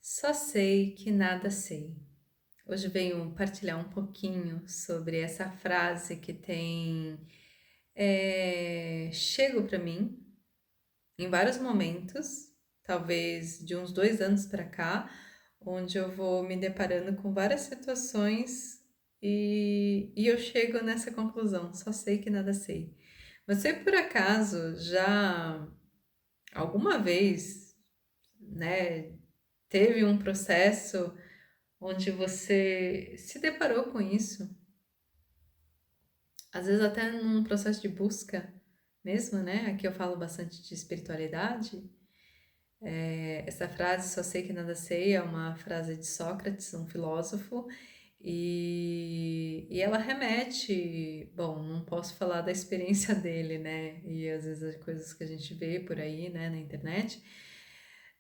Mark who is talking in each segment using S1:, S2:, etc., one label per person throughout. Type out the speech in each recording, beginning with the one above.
S1: Só sei que nada sei. Hoje venho partilhar um pouquinho sobre essa frase que tem chego para mim em vários momentos, talvez de uns 2 anos para cá, onde eu vou me deparando com várias situações e eu chego nessa conclusão, só sei que nada sei. Você por acaso já alguma vez, né, teve um processo onde você se deparou com isso, às vezes até num processo de busca mesmo, né? Aqui eu falo bastante de espiritualidade. Essa frase, só sei que nada sei, é uma frase de Sócrates, um filósofo, e ela remete, bom, não posso falar da experiência dele, né? E às vezes as coisas que a gente vê por aí, né, na internet,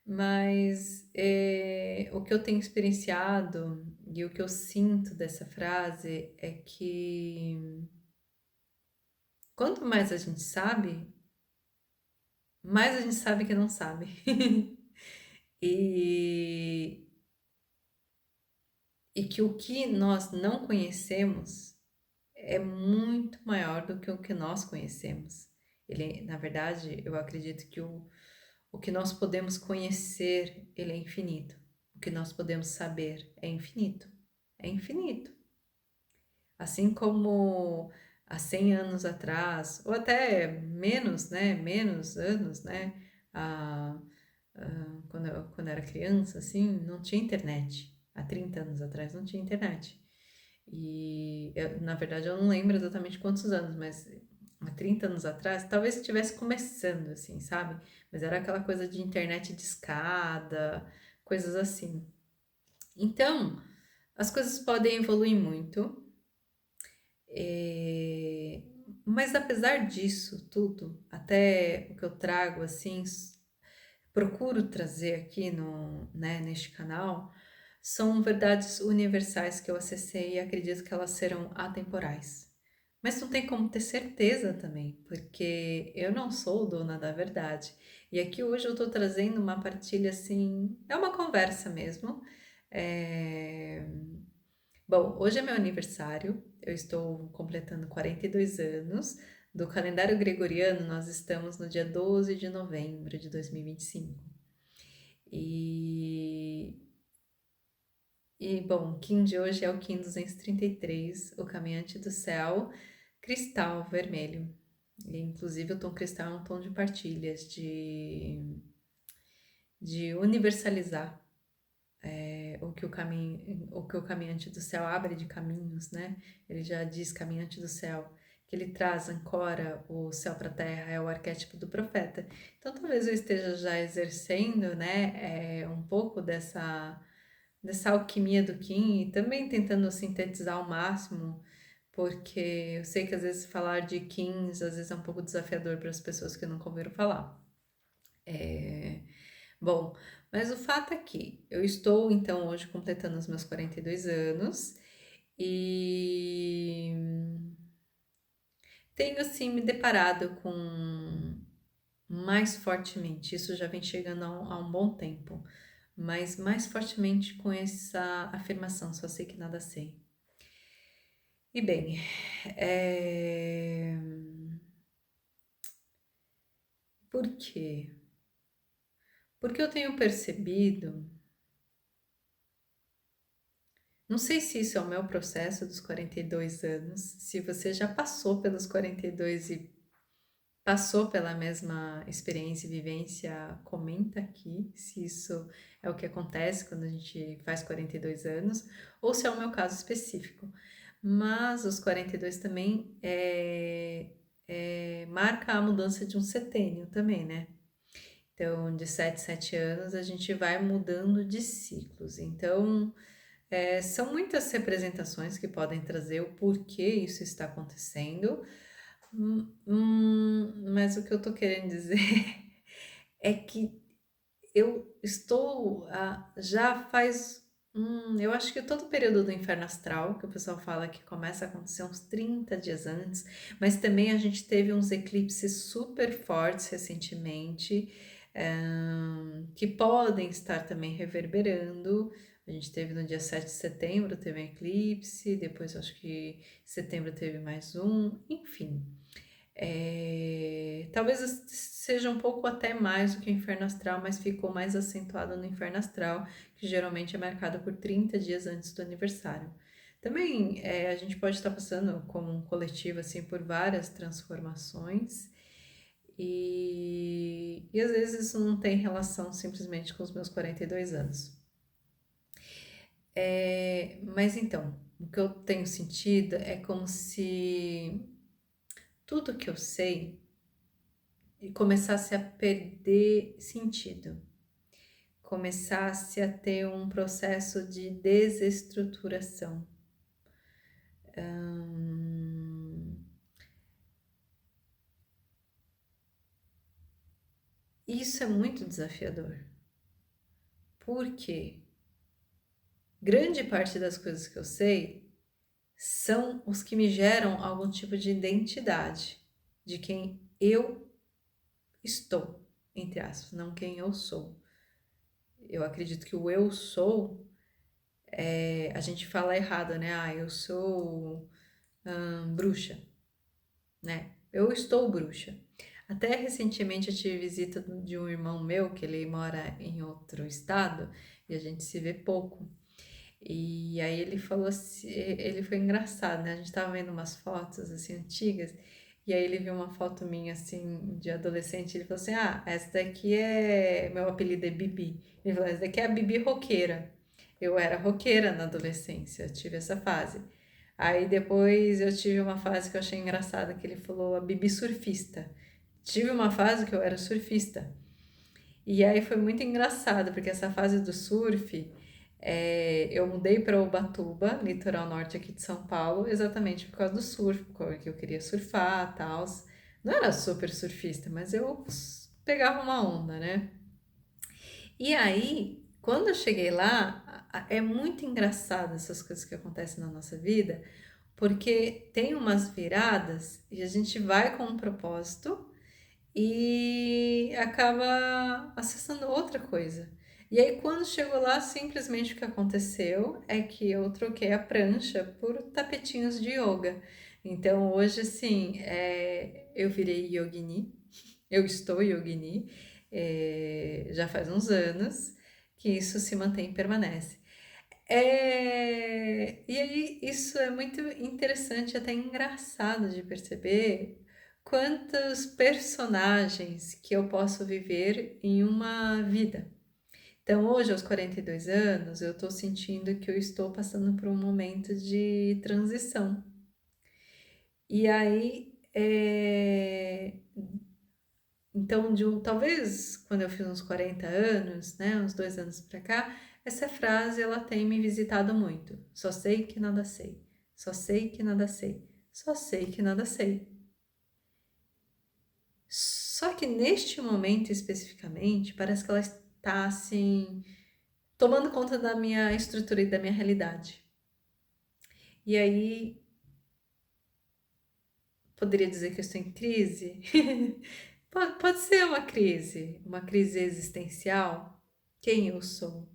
S1: mas o que eu tenho experienciado e o que eu sinto dessa frase é que quanto mais a gente sabe, mais a gente sabe que não sabe. E, e que o que nós não conhecemos é muito maior do que o que nós conhecemos. Ele, na verdade, eu acredito que o que nós podemos conhecer, ele é infinito. O que nós podemos saber é infinito. É infinito. Assim como há 100 anos atrás, ou até menos, né? Menos anos, né? Ah, quando eu era criança, assim, não tinha internet. Há 30 anos atrás não tinha internet. Na verdade, eu não lembro exatamente quantos anos, mas há 30 anos atrás, talvez estivesse começando, assim, sabe? Mas era aquela coisa de internet de escada, coisas assim. Então, as coisas podem evoluir muito, é, mas apesar disso tudo, até o que eu trago, assim, procuro trazer aqui neste canal, são verdades universais que eu acessei e acredito que elas serão atemporais. Mas não tem como ter certeza também, porque eu não sou dona da verdade. E aqui hoje eu estou trazendo uma partilha assim, é uma conversa mesmo. É... Bom, hoje é meu aniversário, eu estou completando 42 anos. Do calendário gregoriano, nós estamos no dia 12 de novembro de 2025. E, bom, o Kim de hoje é o Kim 233, o caminhante do céu, cristal vermelho. E, inclusive, o tom cristal é um tom de partilhas, de universalizar o que o caminhante do céu abre de caminhos, né? Ele já diz caminhante do céu, que ele traz, ancora o céu para a terra, é o arquétipo do profeta. Então, talvez eu esteja já exercendo, né, um pouco dessa alquimia do Kim e também tentando sintetizar ao máximo, porque eu sei que às vezes falar de Kins às vezes é um pouco desafiador para as pessoas que nunca ouviram falar. Bom, mas o fato é que eu estou então hoje completando os meus 42 anos e tenho assim me deparado com mais fortemente, isso já vem chegando há um bom tempo, mas mais fortemente com essa afirmação, só sei que nada sei. E bem, é... por quê? Porque eu tenho percebido, não sei se isso é o meu processo dos 42 anos, se você já passou pelos 42 e passou pela mesma experiência e vivência, comenta aqui se isso é o que acontece quando a gente faz 42 anos, ou se é o meu caso específico. Mas os 42 também marca a mudança de um setênio também, né? Então, de 7 em 7 anos, a gente vai mudando de ciclos. Então, são muitas representações que podem trazer o porquê isso está acontecendo, mas o que eu tô querendo dizer é que eu estou já faz. Eu acho que todo o período do inferno astral, que o pessoal fala que começa a acontecer uns 30 dias antes, mas também a gente teve uns eclipses super fortes recentemente, que podem estar também reverberando. A gente teve no dia 7 de setembro, teve um eclipse, depois acho que em setembro teve mais um, enfim. Talvez seja um pouco até mais do que o inferno astral, mas ficou mais acentuado no inferno astral, que geralmente é marcado por 30 dias antes do aniversário. Também a gente pode estar passando como um coletivo assim por várias transformações e às vezes isso não tem relação simplesmente com os meus 42 anos. Mas então, o que eu tenho sentido é como se tudo que eu sei começasse a perder sentido, começasse a ter um processo de desestruturação. Isso é muito desafiador, porque grande parte das coisas que eu sei são os que me geram algum tipo de identidade de quem eu estou, entre aspas, não quem eu sou. Eu acredito que o eu sou, a gente fala errado, né? Eu sou bruxa, né? Eu estou bruxa. Até recentemente eu tive visita de um irmão meu, que ele mora em outro estado, e a gente se vê pouco. E aí ele falou assim, ele foi engraçado, né? A gente tava vendo umas fotos assim antigas, e aí ele viu uma foto minha assim de adolescente, ele falou assim: essa daqui é, meu apelido é Bibi. Ele falou: essa daqui é a Bibi roqueira. Eu era roqueira na adolescência, eu tive essa fase. Aí depois eu tive uma fase que eu achei engraçada, que ele falou a Bibi surfista. Tive uma fase que eu era surfista. E aí foi muito engraçado, porque essa fase do surf, eu mudei para Ubatuba, litoral norte aqui de São Paulo, exatamente por causa do surf, porque eu queria surfar e tal. Não era super surfista, mas eu pegava uma onda, né? E aí, quando eu cheguei lá, é muito engraçado essas coisas que acontecem na nossa vida, porque tem umas viradas e a gente vai com um propósito e acaba acessando outra coisa. E aí, quando chegou lá, simplesmente o que aconteceu é que eu troquei a prancha por tapetinhos de yoga. Então, hoje, assim, eu virei yogini, eu estou yogini, já faz uns anos que isso se mantém e permanece. E aí, isso é muito interessante, até engraçado de perceber quantos personagens que eu posso viver em uma vida. Então, hoje, aos 42 anos, eu estou sentindo que eu estou passando por um momento de transição. E aí, então, talvez quando eu fiz uns 40 anos, né, uns 2 anos pra cá, essa frase ela tem me visitado muito. Só sei que nada sei. Só sei que nada sei. Só sei que nada sei. Só que neste momento especificamente, parece que ela está assim, tomando conta da minha estrutura e da minha realidade. E aí, poderia dizer que eu estou em crise? Pode ser uma crise existencial. Quem eu sou?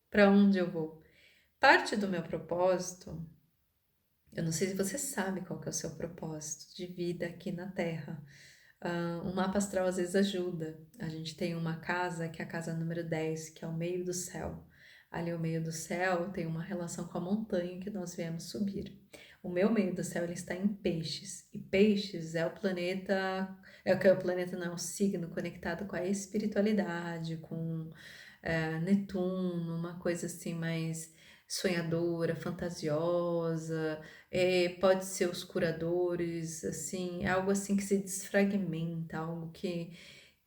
S1: Para onde eu vou? Parte do meu propósito, eu não sei se você sabe qual que é o seu propósito de vida aqui na Terra. O mapa astral às vezes ajuda. A gente tem uma casa, que é a casa número 10, que é o meio do céu. Ali o meio do céu tem uma relação com a montanha que nós viemos subir. O meu meio do céu ele está em Peixes. E Peixes é o planeta, o planeta não, é o signo conectado com a espiritualidade, com Netuno, uma coisa assim mais sonhadora, fantasiosa, pode ser os curadores, assim, algo assim que se desfragmenta, algo que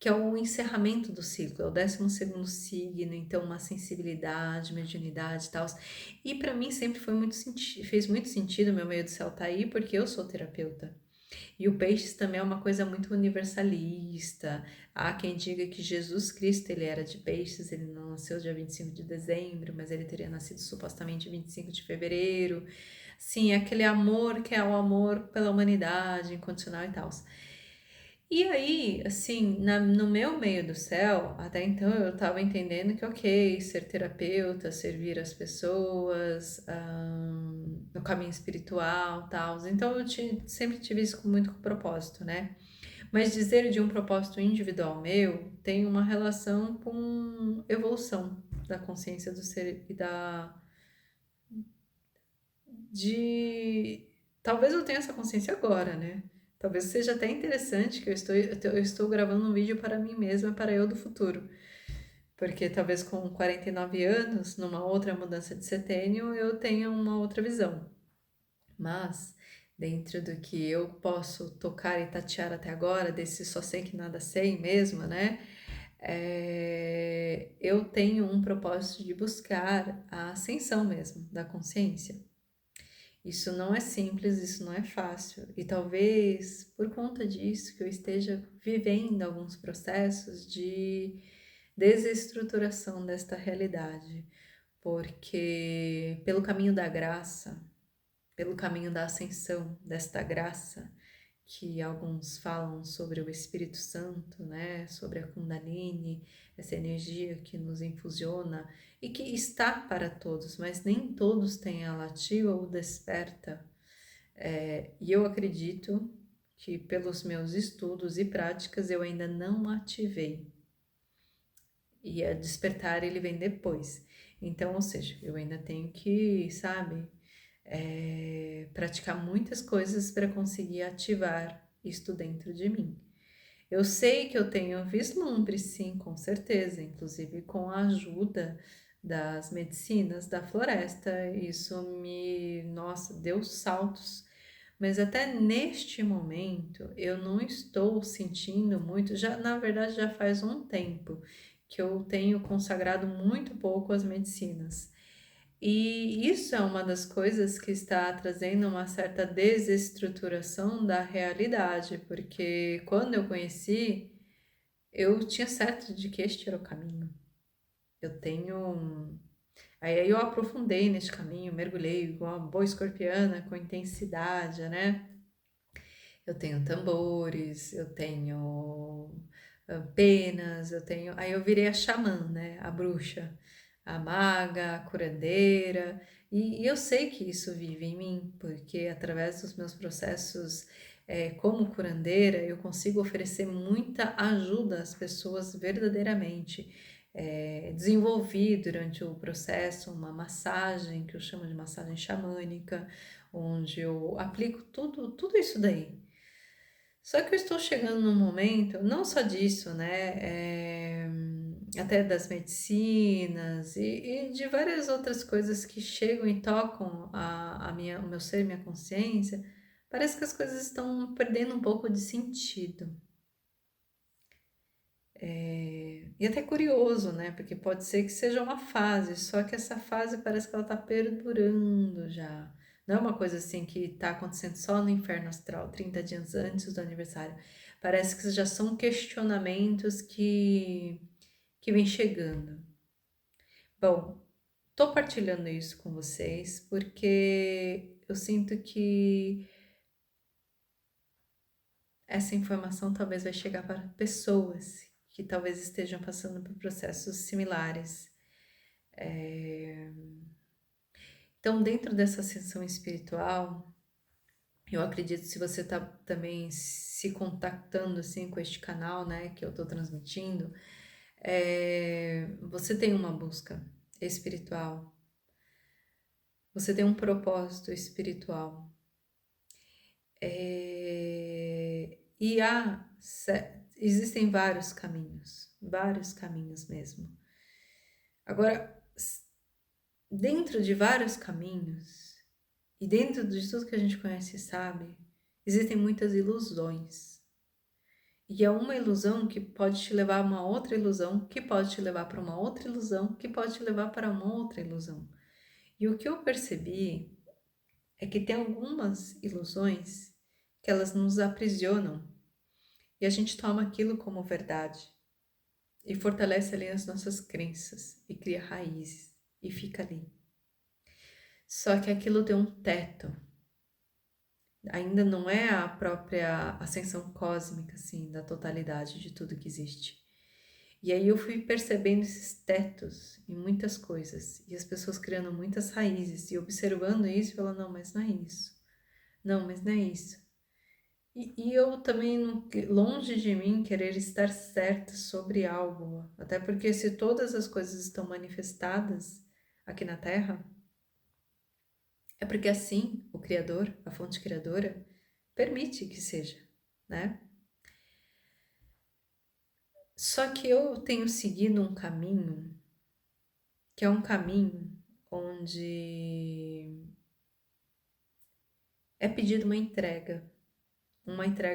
S1: é o encerramento do ciclo, é o 12º signo, então uma sensibilidade, mediunidade e tal. E para mim sempre fez muito sentido meu meio do céu tá aí, porque eu sou terapeuta. E o Peixes também é uma coisa muito universalista. Há quem diga que Jesus Cristo ele era de Peixes, ele não nasceu dia 25 de dezembro, mas ele teria nascido supostamente 25 de fevereiro. Sim, aquele amor que é o amor pela humanidade, incondicional e tal. E aí, assim, no meu meio do céu, até então eu estava entendendo que, ok, ser terapeuta, servir as pessoas, no caminho espiritual, tal. Então sempre tive isso com muito propósito, né? Mas dizer de um propósito individual meu tem uma relação com evolução da consciência do ser e de talvez eu tenha essa consciência agora, né? Talvez seja até interessante que eu estou gravando um vídeo para mim mesma, para eu do futuro. Porque talvez com 49 anos, numa outra mudança de setênio, eu tenha uma outra visão. Mas, dentro do que eu posso tocar e tatear até agora, desse só sei que nada sei mesmo, né? Eu tenho um propósito de buscar a ascensão mesmo da consciência. Isso não é simples, isso não é fácil. E talvez por conta disso que eu esteja vivendo alguns processos de desestruturação desta realidade. Porque pelo caminho da graça, pelo caminho da ascensão desta graça, que alguns falam sobre o Espírito Santo, né, sobre a Kundalini, essa energia que nos infusiona e que está para todos, mas nem todos têm a ativa ou desperta. E eu acredito que pelos meus estudos e práticas eu ainda não ativei. E a despertar ele vem depois. Então, ou seja, eu ainda tenho que, sabe, praticar muitas coisas para conseguir ativar isto dentro de mim. Eu sei que eu tenho vislumbre, sim, com certeza, inclusive com a ajuda das medicinas da floresta, isso nossa, deu saltos. Mas até neste momento eu não estou sentindo muito, já na verdade já faz um tempo que eu tenho consagrado muito pouco as medicinas. E isso é uma das coisas que está trazendo uma certa desestruturação da realidade, porque quando eu conheci, eu tinha certo de que este era o caminho. Eu tenho. Aí eu aprofundei neste caminho, mergulhei igual uma boa escorpiana, com intensidade, né? Eu tenho tambores, eu tenho penas, eu tenho. Aí eu virei a xamã, né? A bruxa, a maga, a curandeira. E eu sei que isso vive em mim, porque através dos meus processos como curandeira, eu consigo oferecer muita ajuda às pessoas verdadeiramente. Desenvolvi durante o processo uma massagem, que eu chamo de massagem xamânica, onde eu aplico tudo isso daí. Só que eu estou chegando num momento, não só disso, né? Até das medicinas e de várias outras coisas que chegam e tocam o meu ser, minha consciência. Parece que as coisas estão perdendo um pouco de sentido. E até curioso, né? Porque pode ser que seja uma fase, só que essa fase parece que ela tá perdurando já. Não é uma coisa assim que tá acontecendo só no inferno astral, 30 dias antes do aniversário. Parece que já são questionamentos que vêm chegando. Bom, tô partilhando isso com vocês porque eu sinto que essa informação talvez vai chegar para pessoas que talvez estejam passando por processos similares. Então, dentro dessa ascensão espiritual, eu acredito que se você está também se contactando assim com este canal, né, que eu estou transmitindo, você tem uma busca espiritual, você tem um propósito espiritual. E existem vários caminhos mesmo. Agora, dentro de vários caminhos, e dentro de tudo que a gente conhece e sabe, existem muitas ilusões. E é uma ilusão que pode te levar a uma outra ilusão, que pode te levar para uma outra ilusão, que pode te levar para uma outra ilusão. E o que eu percebi é que tem algumas ilusões que elas nos aprisionam e a gente toma aquilo como verdade e fortalece ali as nossas crenças e cria raízes e fica ali. Só que aquilo tem um teto. ainda não é a própria ascensão cósmica, assim, da totalidade de tudo que existe. E aí eu fui percebendo esses tetos em muitas coisas, e as pessoas criando muitas raízes, e observando isso, e falando, não, mas não é isso. Não, mas não é isso. E eu também, longe de mim, querer estar certa sobre algo, até porque se todas as coisas estão manifestadas aqui na Terra, é porque assim o Criador, a fonte criadora, permite que seja, né? Só que eu tenho seguido um caminho, que é um caminho onde é pedido uma entrega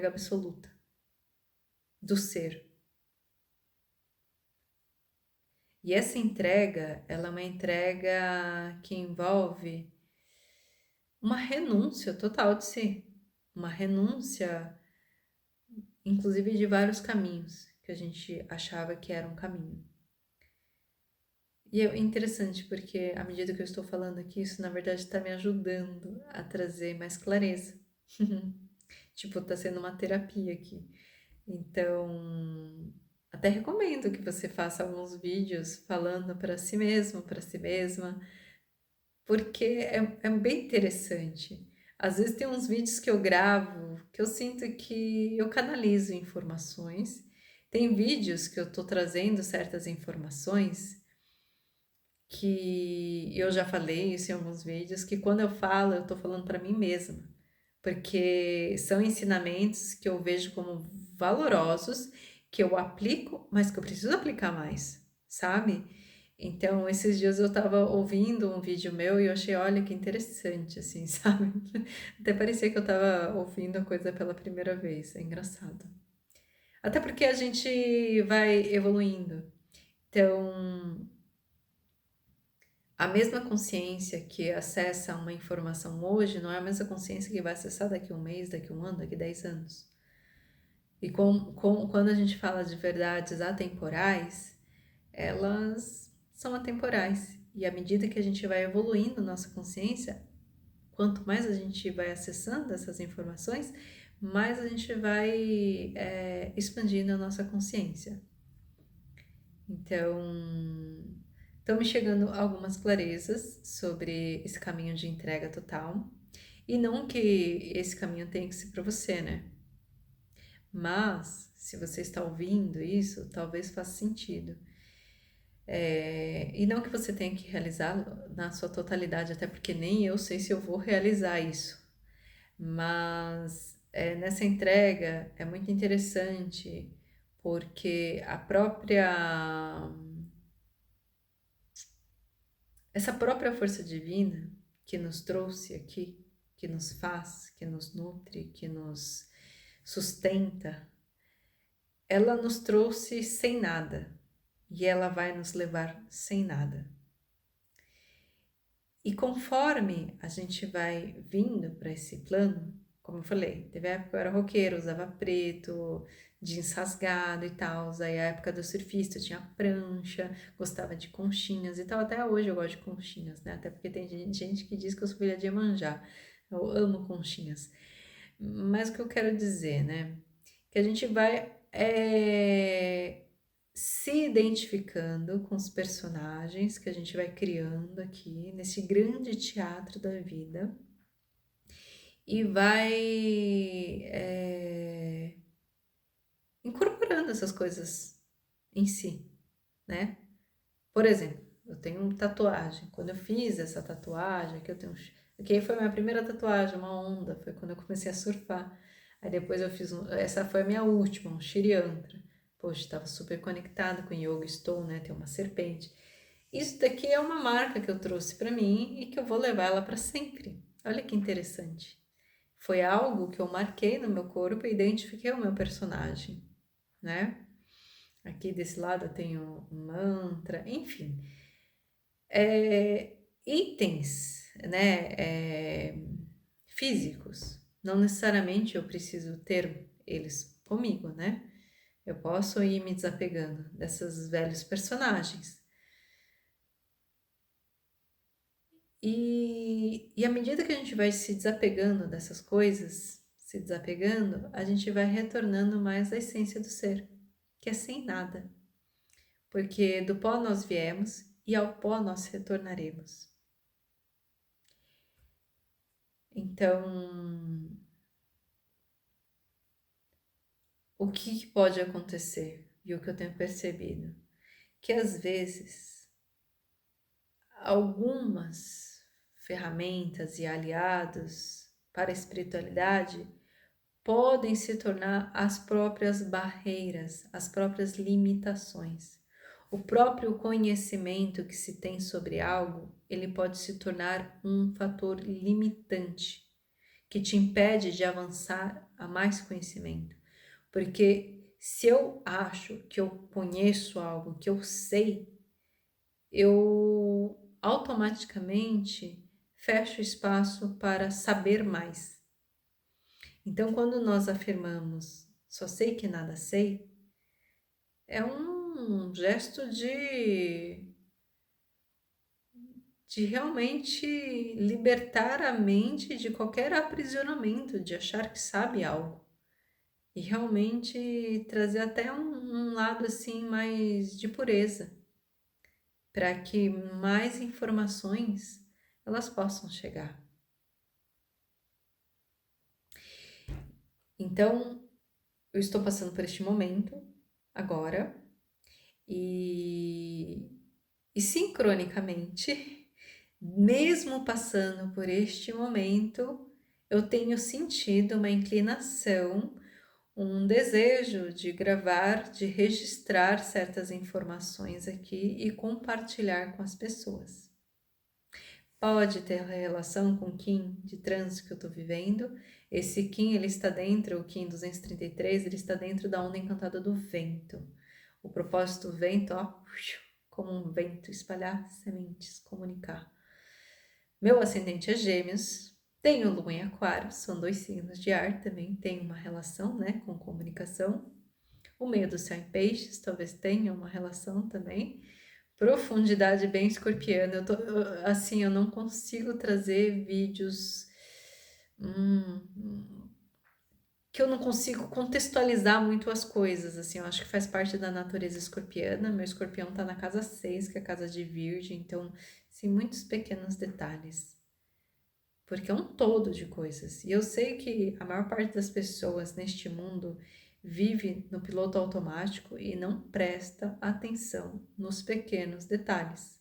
S1: absoluta do ser. E essa entrega, ela é uma entrega que envolve uma renúncia total de si, uma renúncia, inclusive de vários caminhos que a gente achava que era um caminho. E é interessante porque à medida que eu estou falando aqui, isso na verdade está me ajudando a trazer mais clareza. Tipo, tá sendo uma terapia aqui. Então, até recomendo que você faça alguns vídeos falando para si mesmo, para si mesma, porque é bem interessante. Às vezes tem uns vídeos que eu gravo que eu sinto que eu canalizo informações. Tem vídeos que eu estou trazendo certas informações que eu já falei isso em alguns vídeos, que quando eu falo, eu estou falando para mim mesma, porque são ensinamentos que eu vejo como valorosos, que eu aplico, mas que eu preciso aplicar mais, sabe? Então, esses dias eu estava ouvindo um vídeo meu e eu achei, olha que interessante, assim, sabe? Até parecia que eu estava ouvindo a coisa pela primeira vez, é engraçado. Até porque a gente vai evoluindo. Então, a mesma consciência que acessa uma informação hoje não é a mesma consciência que vai acessar daqui a um mês, daqui a um ano, daqui a 10 anos. E quando a gente fala de verdades atemporais, elas são atemporais. E à medida que a gente vai evoluindo nossa consciência, quanto mais a gente vai acessando essas informações, mais a gente vai expandindo a nossa consciência. Então, estão me chegando algumas clarezas sobre esse caminho de entrega total. E não que esse caminho tenha que ser para você, né? Mas, se você está ouvindo isso, talvez faça sentido. E não que você tenha que realizar na sua totalidade, até porque nem eu sei se eu vou realizar isso. Mas nessa entrega é muito interessante porque essa própria força divina que nos trouxe aqui, que nos faz, que nos nutre, que nos sustenta, ela nos trouxe sem nada e ela vai nos levar sem nada. E conforme a gente vai vindo para esse plano, como eu falei, teve a época que eu era roqueiro, usava preto, jeans rasgado e tal. Aí a época do surfista eu tinha prancha, gostava de conchinhas e tal. Até hoje eu gosto de conchinhas, né? Até porque tem gente que diz que eu sou filha de Iemanjá. Eu amo conchinhas. Mas o que eu quero dizer, né? Que a gente vai se identificando com os personagens que a gente vai criando aqui nesse grande teatro da vida e vai incorporando essas coisas em si, né? Por exemplo, eu tenho uma tatuagem. Quando eu fiz essa tatuagem, aqui eu tenho, aqui foi a minha primeira tatuagem, uma onda, foi quando eu comecei a surfar. Aí depois eu fiz essa foi a minha última, um Shri Yantra. Poxa, estava super conectada com Yoga Stone, né? Tem uma serpente. Isso daqui é uma marca que eu trouxe para mim e que eu vou levar ela para sempre. Olha que interessante. Foi algo que eu marquei no meu corpo e identifiquei o meu personagem, né? Aqui desse lado eu tenho um mantra, enfim. Itens, né? Físicos. Não necessariamente eu preciso ter eles comigo, né? Eu posso ir me desapegando desses velhos personagens. E à medida que a gente vai se desapegando dessas coisas, se desapegando, a gente vai retornando mais à essência do ser, que é sem nada. Porque do pó nós viemos e ao pó nós retornaremos. Então, o que pode acontecer? E o que eu tenho percebido? Que às vezes algumas ferramentas e aliados para a espiritualidade podem se tornar as próprias barreiras, as próprias limitações. O próprio conhecimento que se tem sobre algo, ele pode se tornar um fator limitante que te impede de avançar a mais conhecimento. Porque se eu acho que eu conheço algo, que eu sei, eu automaticamente fecho espaço para saber mais. Então, quando nós afirmamos só sei que nada sei, é um gesto de realmente libertar a mente de qualquer aprisionamento, de achar que sabe algo. E realmente trazer até um lado assim mais de pureza, para que mais informações elas possam chegar. Então, eu estou passando por este momento agora e sincronicamente, mesmo passando por este momento, eu tenho sentido uma inclinação, um desejo de gravar, de registrar certas informações aqui e compartilhar com as pessoas. Pode ter relação com o Kim de trânsito que eu estou vivendo. Esse Kim, ele está dentro, o Kim 233, ele está dentro da onda encantada do vento. O propósito do vento, ó, como um vento, espalhar sementes, comunicar. Meu ascendente é Gêmeos, tenho Lua em Aquário, são 2 signos de ar, também tem uma relação, né, com comunicação. O meio do céu em Peixes talvez tenha uma relação também. Profundidade bem escorpiana. Assim, eu não consigo trazer vídeos que eu não consigo contextualizar muito as coisas, assim, eu acho que faz parte da natureza escorpiana. Meu escorpião tá na casa 6, que é a casa de Virgem, então, assim, muitos pequenos detalhes. Porque é um todo de coisas. E eu sei que a maior parte das pessoas neste mundo vive no piloto automático e não presta atenção nos pequenos detalhes.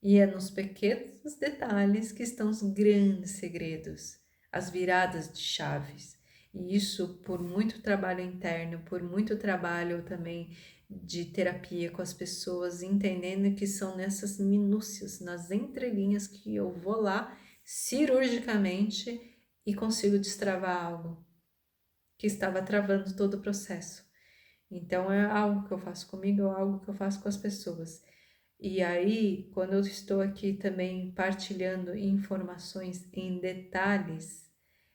S1: E é nos pequenos detalhes que estão os grandes segredos, as viradas de chaves. E isso por muito trabalho interno, por muito trabalho também de terapia com as pessoas, entendendo que são nessas minúcias, nas entrelinhas que eu vou lá cirurgicamente e consigo destravar algo que estava travando todo o processo. Então é algo que eu faço comigo, é algo que eu faço com as pessoas. E aí, quando eu estou aqui também partilhando informações em detalhes,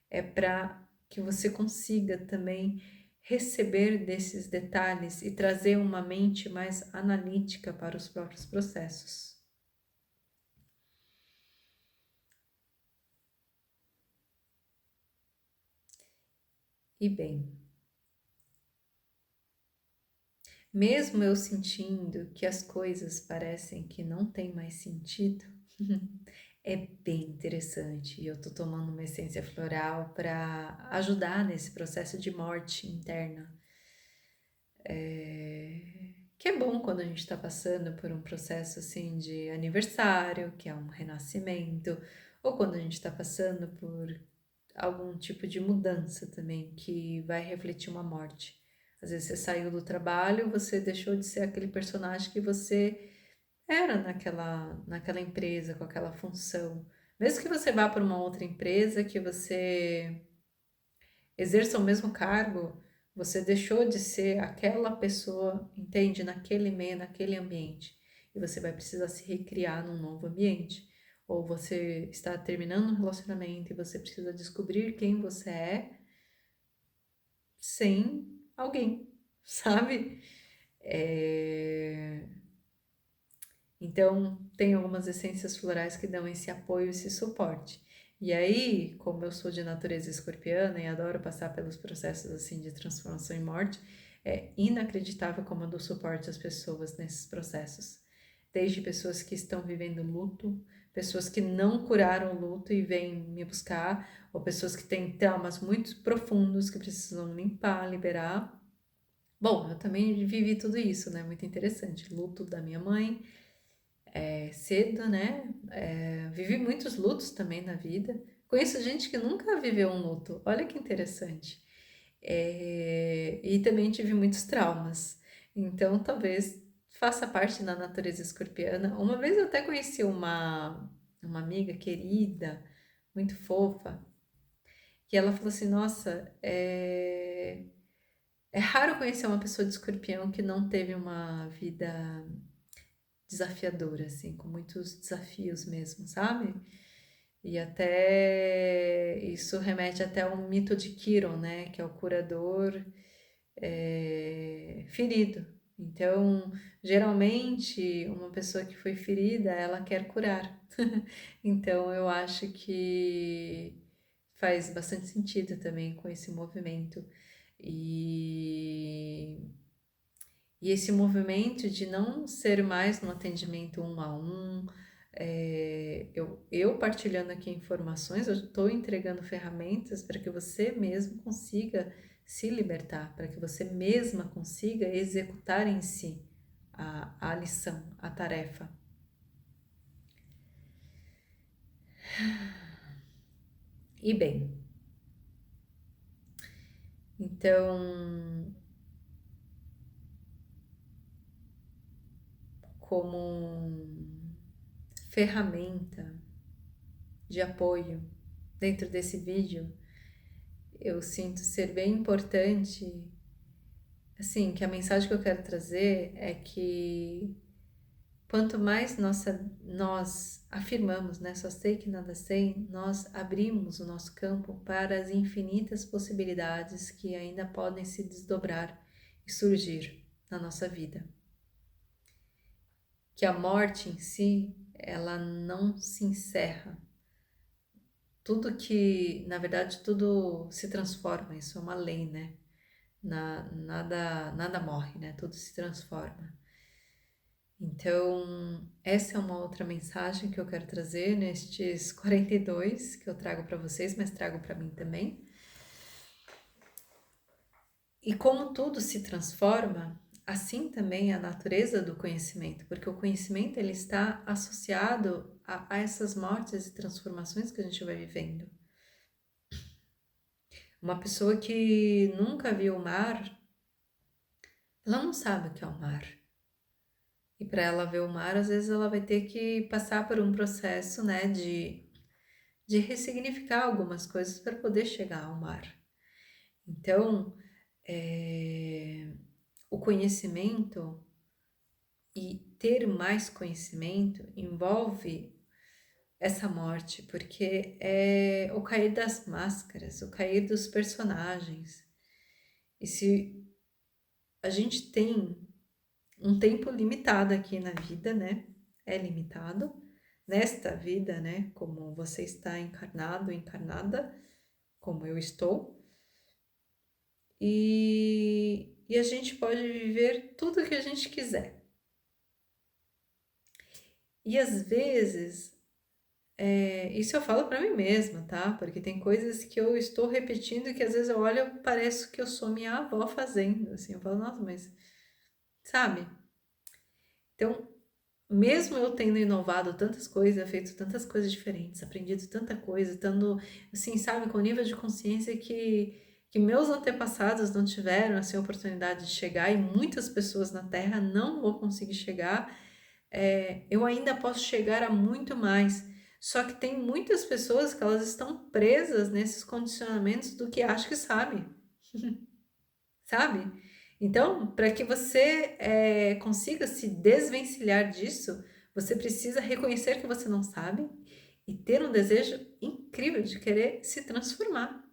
S1: é para que você consiga também receber desses detalhes e trazer uma mente mais analítica para os próprios processos. E bem, mesmo eu sentindo que as coisas parecem que não têm mais sentido, é bem interessante. E eu tô tomando uma essência floral para ajudar nesse processo de morte interna. Que é bom quando a gente está passando por um processo assim de aniversário, que é um renascimento, ou quando a gente está passando por algum tipo de mudança também, que vai refletir uma morte. Às vezes você saiu do trabalho, você deixou de ser aquele personagem que você era naquela empresa, com aquela função. Mesmo que você vá para uma outra empresa, que você exerça o mesmo cargo, você deixou de ser aquela pessoa, entende? Naquele meio, naquele ambiente. E você vai precisar se recriar num novo ambiente. Ou você está terminando um relacionamento e você precisa descobrir quem você é sem alguém, sabe? Então, tem algumas essências florais que dão esse apoio, esse suporte. E aí, como eu sou de natureza escorpiana e adoro passar pelos processos assim de transformação e morte, é inacreditável como eu dou suporte às pessoas nesses processos. Desde pessoas que estão vivendo luto, pessoas que não curaram o luto e vêm me buscar, ou pessoas que têm traumas muito profundos que precisam limpar, liberar. Bom, eu também vivi tudo isso, né? Muito interessante. Luto da minha mãe, cedo, né? Vivi muitos lutos também na vida. Conheço gente que nunca viveu um luto. Olha que interessante. E também tive muitos traumas. Então, talvez faça parte da natureza escorpiana. Uma vez eu até conheci uma amiga querida, muito fofa, que ela falou assim: Nossa, é raro conhecer uma pessoa de escorpião que não teve uma vida desafiadora, assim, com muitos desafios mesmo, sabe? E até isso remete até ao mito de Quiron, né? Que é o curador ferido. Então, geralmente, uma pessoa que foi ferida, ela quer curar. Então, eu acho que faz bastante sentido também com esse movimento. E esse movimento de não ser mais no atendimento um a um, eu partilhando aqui informações, eu estou entregando ferramentas para que você mesmo consiga se libertar, para que você mesma consiga executar em si a lição, a tarefa. E bem, então, como ferramenta de apoio dentro desse vídeo, eu sinto ser bem importante, assim, que a mensagem que eu quero trazer é que quanto mais nós afirmamos, né, só sei que nada sei, nós abrimos o nosso campo para as infinitas possibilidades que ainda podem se desdobrar e surgir na nossa vida. Que a morte em si, ela não se encerra. Tudo que, na verdade, tudo se transforma, isso é uma lei, né? Nada morre, né? Tudo se transforma. Então, essa é uma outra mensagem que eu quero trazer nestes 42 que eu trago para vocês, mas trago para mim também. E como tudo se transforma, assim também é a natureza do conhecimento, porque o conhecimento ele está associado a essas mortes e transformações que a gente vai vivendo. Uma pessoa que nunca viu o mar, ela não sabe o que é o mar. E para ela ver o mar, às vezes ela vai ter que passar por um processo, né, de ressignificar algumas coisas para poder chegar ao mar. Então, o conhecimento e ter mais conhecimento envolve essa morte, porque é o cair das máscaras, o cair dos personagens. E se a gente tem um tempo limitado aqui na vida, né? É limitado. Nesta vida, né? Como você está encarnado, encarnada, como eu estou. E a gente pode viver tudo o que a gente quiser. E às vezes, isso eu falo para mim mesma, tá? Porque tem coisas que eu estou repetindo que às vezes eu olho e parece que eu sou minha avó fazendo. Assim, eu falo, nossa, mas sabe? Então, mesmo eu tendo inovado tantas coisas, feito tantas coisas diferentes, aprendido tanta coisa, estando, assim, sabe, com nível de consciência que meus antepassados não tiveram, assim, a oportunidade de chegar e muitas pessoas na Terra não vão conseguir chegar, eu ainda posso chegar a muito mais. Só que tem muitas pessoas que elas estão presas nesses condicionamentos do que acham que sabe, sabe? Então, para que você consiga se desvencilhar disso, você precisa reconhecer que você não sabe e ter um desejo incrível de querer se transformar,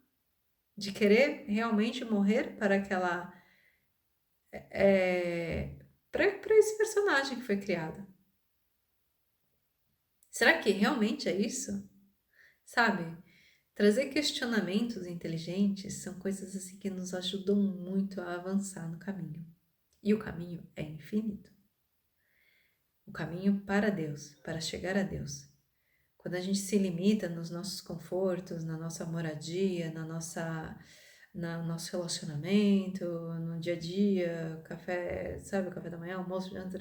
S1: de querer realmente morrer para aquela, para esse personagem que foi criado. Será que realmente é isso? Sabe? Trazer questionamentos inteligentes são coisas assim que nos ajudam muito a avançar no caminho. E o caminho é infinito. O caminho para Deus, para chegar a Deus. Quando a gente se limita nos nossos confortos, na nossa moradia, no nosso relacionamento, no dia a dia, café, sabe, café da manhã, almoço, janta,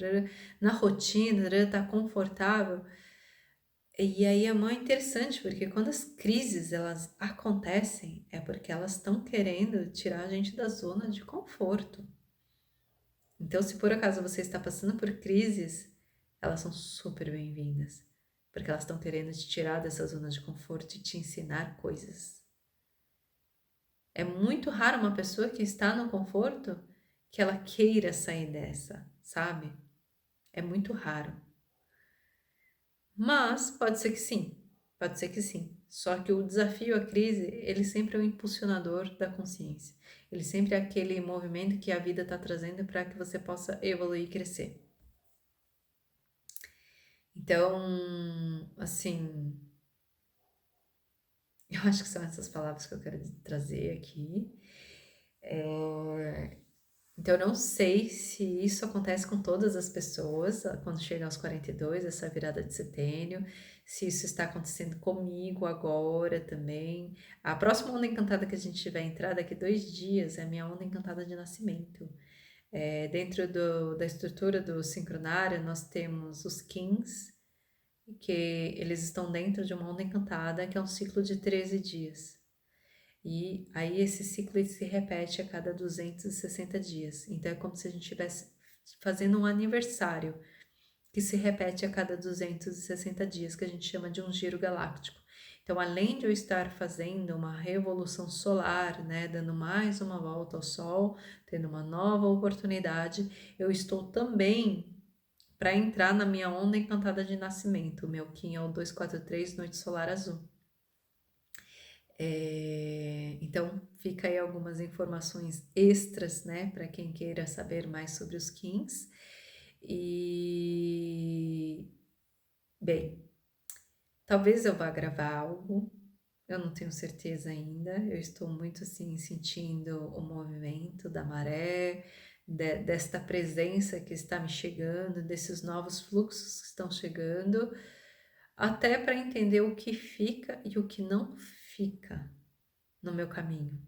S1: na rotina, tá confortável. E aí é muito interessante, porque quando as crises elas acontecem, é porque elas estão querendo tirar a gente da zona de conforto. Então, se por acaso você está passando por crises, elas são super bem-vindas, porque elas estão querendo te tirar dessa zona de conforto e te ensinar coisas. É muito raro uma pessoa que está no conforto que ela queira sair dessa, sabe? É muito raro. Mas pode ser que sim, pode ser que sim. Só que o desafio, a crise, ele sempre é o impulsionador da consciência. Ele sempre é aquele movimento que a vida está trazendo para que você possa evoluir e crescer. Então, assim, eu acho que são essas palavras que eu quero trazer aqui. Então, eu não sei se isso acontece com todas as pessoas quando chega aos 42, essa virada de setênio, se isso está acontecendo comigo agora também. A próxima onda encantada que a gente vai entrar daqui 2 dias é a minha onda encantada de nascimento. Dentro da estrutura do sincronário, nós temos os Kings, que eles estão dentro de uma onda encantada, que é um ciclo de 13 dias. E aí esse ciclo se repete a cada 260 dias. Então é como se a gente estivesse fazendo um aniversário que se repete a cada 260 dias, que a gente chama de um giro galáctico. Então, além de eu estar fazendo uma revolução solar, né, dando mais uma volta ao Sol, tendo uma nova oportunidade, eu estou também para entrar na minha onda encantada de nascimento. O meu Kim é o 243, Noite Solar Azul. Então, fica aí algumas informações extras, né, para quem queira saber mais sobre os Kins. E, bem, talvez eu vá gravar algo, eu não tenho certeza ainda, eu estou muito assim sentindo o movimento da maré, desta presença que está me chegando, desses novos fluxos que estão chegando, até para entender o que fica e o que não fica no meu caminho.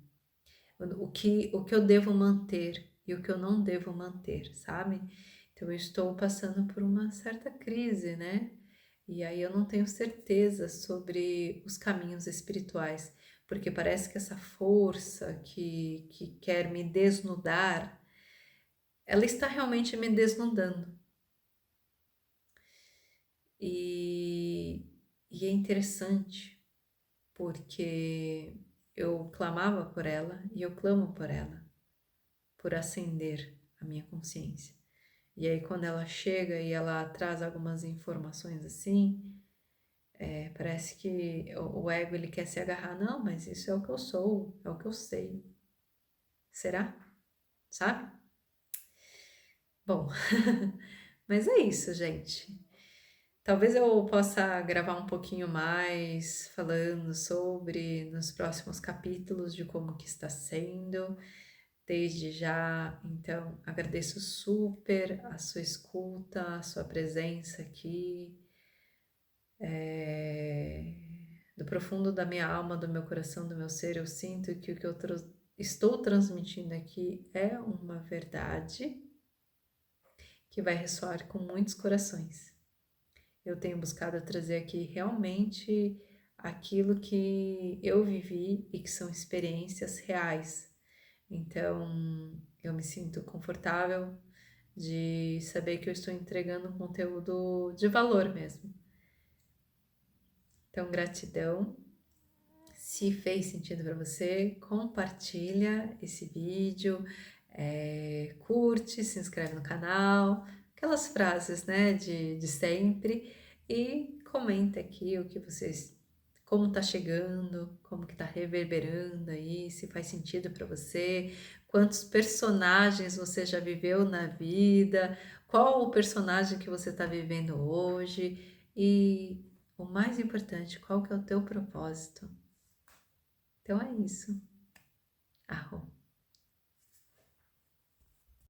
S1: O que eu devo manter e o que eu não devo manter, sabe? Então eu estou passando por uma certa crise, né? E aí eu não tenho certeza sobre os caminhos espirituais, porque parece que essa força que quer me desnudar, ela está realmente me desnudando. E é interessante, porque eu clamava por ela e eu clamo por ela, por acender a minha consciência. E aí quando ela chega e ela traz algumas informações assim, parece que o ego ele quer se agarrar. Não, mas isso é o que eu sou, é o que eu sei. Será? Sabe? Bom, mas é isso, gente. Talvez eu possa gravar um pouquinho mais falando sobre nos próximos capítulos de como que está sendo. Desde já, então, agradeço super a sua escuta, a sua presença aqui. Do profundo da minha alma, do meu coração, do meu ser, eu sinto que o que eu estou transmitindo aqui é uma verdade que vai ressoar com muitos corações. Eu tenho buscado trazer aqui realmente aquilo que eu vivi e que são experiências reais. Então, eu me sinto confortável de saber que eu estou entregando um conteúdo de valor mesmo. Então, gratidão. Se fez sentido para você, compartilha esse vídeo, curte, se inscreve no canal, aquelas frases, né, de sempre, e comenta aqui o que vocês, como tá chegando, como que tá reverberando aí, se faz sentido para você, quantos personagens você já viveu na vida, qual o personagem que você está vivendo hoje, e o mais importante, qual que é o teu propósito. Então é isso. Arro.